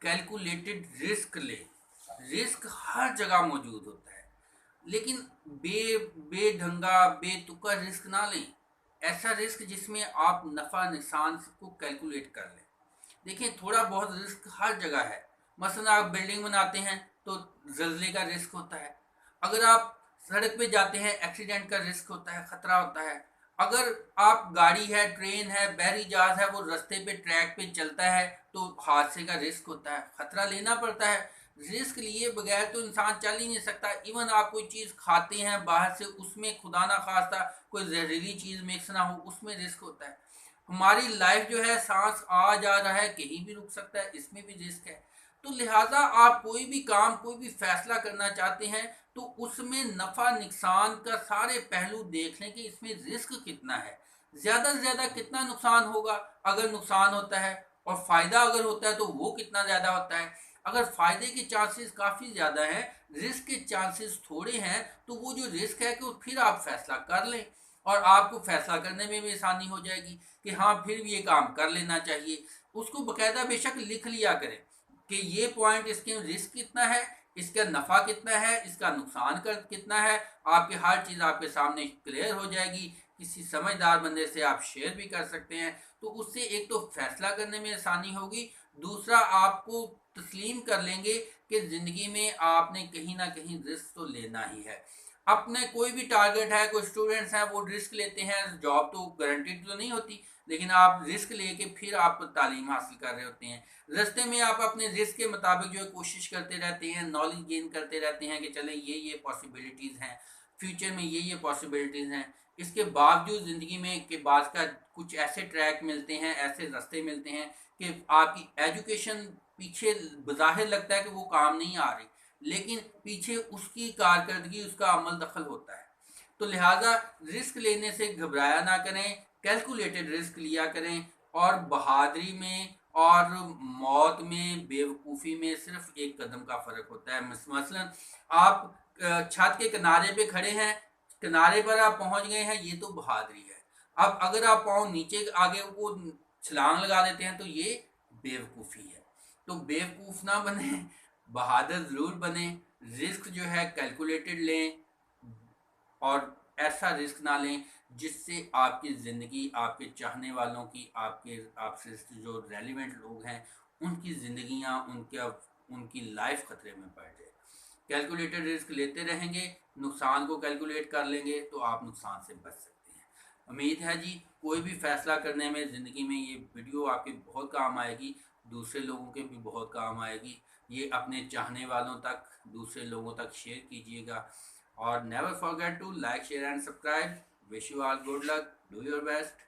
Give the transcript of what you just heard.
Calculated risk लें। Risk हर जगह मौजूद होता है, लेकिन बेढंगा बेतुका रिस्क ना लें। ऐसा रिस्क जिसमें आप नफ़ा नुकसान को कैलकुलेट कर लें। देखिए, थोड़ा बहुत रिस्क हर जगह है। मसलन आप बिल्डिंग बनाते हैं तो जल्जले का रिस्क होता है। अगर आप सड़क पे जाते हैं, एक्सीडेंट का रिस्क होता है, खतरा होता है। अगर आप गाड़ी है, ट्रेन है, बहरी जहाज है, वो रास्ते पे ट्रैक पे चलता है तो हादसे का रिस्क होता है, खतरा लेना पड़ता है। रिस्क लिए बगैर तो इंसान चल ही नहीं सकता। इवन आप कोई चीज़ खाते हैं बाहर से, उसमें खुदा ना खास्ता कोई जहरीली चीज़ मिक्स ना हो, उसमें रिस्क होता है। हमारी लाइफ जो है, सांस आ जा रहा है, कहीं भी रुक सकता है, इसमें भी रिस्क है। तो लिहाजा आप कोई भी काम, कोई भी फैसला करना चाहते हैं तो उसमें नफ़ा नुकसान का सारे पहलू देख लें कि इसमें रिस्क कितना है, ज़्यादा से ज़्यादा कितना नुकसान होगा अगर नुकसान होता है, और फ़ायदा अगर होता है तो वो कितना ज़्यादा होता है। अगर फ़ायदे के चांसेस काफ़ी ज़्यादा हैं, रिस्क के चांसेस थोड़े हैं, तो वो जो रिस्क है कि फिर आप फैसला कर लें, और आपको फैसला करने में भी आसानी हो जाएगी कि हाँ, फिर भी ये काम कर लेना चाहिए। उसको बकायदा बेशक लिख लिया करें कि ये पॉइंट, इसके रिस्क कितना है, इसका नफ़ा कितना है, इसका नुकसान कर कितना है। आपकी हर चीज़ आपके सामने क्लियर हो जाएगी। किसी समझदार बंदे से आप शेयर भी कर सकते हैं, तो उससे एक तो फैसला करने में आसानी होगी, दूसरा आपको तस्लीम कर लेंगे कि ज़िंदगी में आपने कहीं ना कहीं रिस्क तो लेना ही है। अपने कोई भी टारगेट है, कोई स्टूडेंट्स हैं वो रिस्क लेते हैं, जॉब तो गारंटीड तो नहीं होती, लेकिन आप रिस्क लेके फिर आप तालीम हासिल कर रहे होते हैं। रास्ते में आप अपने रिस्क के मुताबिक जो है कोशिश करते रहते हैं, नॉलेज गेन करते रहते हैं कि चलें ये पॉसिबिलिटीज़ हैं, फ्यूचर में ये पॉसिबिलिटीज़ हैं। इसके बावजूद ज़िंदगी में के बाद का कुछ ऐसे ट्रैक मिलते हैं, ऐसे रास्ते मिलते हैं कि आपकी एजुकेशन पीछे बज़ाहिर लगता है कि वो काम नहीं आ रही, लेकिन पीछे उसकी कारकर्दगी, उसका अमल दखल होता है। तो लिहाजा रिस्क लेने से घबराया ना करें, कैलकुलेटेड रिस्क लिया करें। और बहादुरी में और मौत में, बेवकूफ़ी में सिर्फ एक कदम का फ़र्क होता है। मसलन आप छत के किनारे पे खड़े हैं, किनारे पर आप पहुंच गए हैं, ये तो बहादुरी है। अब अगर आप पाँव नीचे आगे वो छलांग लगा देते हैं तो ये बेवकूफ़ी है। तो बेवकूफ़ ना बने, बहादुर ज़रूर बने। रिस्क जो है कैलकुलेटेड लें, और ऐसा रिस्क ना लें जिससे आपकी ज़िंदगी, आपके चाहने वालों की, आपके आपसे जो रेलिवेंट लोग हैं उनकी ज़िंदगियां, उनकी लाइफ खतरे में पड़ जाए। कैलकुलेटेड रिस्क लेते रहेंगे, नुकसान को कैलकुलेट कर लेंगे तो आप नुकसान से बच सकते हैं। उम्मीद है जी, कोई भी फैसला करने में ज़िंदगी में ये वीडियो आपके बहुत काम आएगी, दूसरे लोगों के भी बहुत काम आएगी। ये अपने चाहने वालों तक, दूसरे लोगों तक शेयर कीजिएगा। और never forget to like, share and subscribe. Wish you all good luck. Do your best.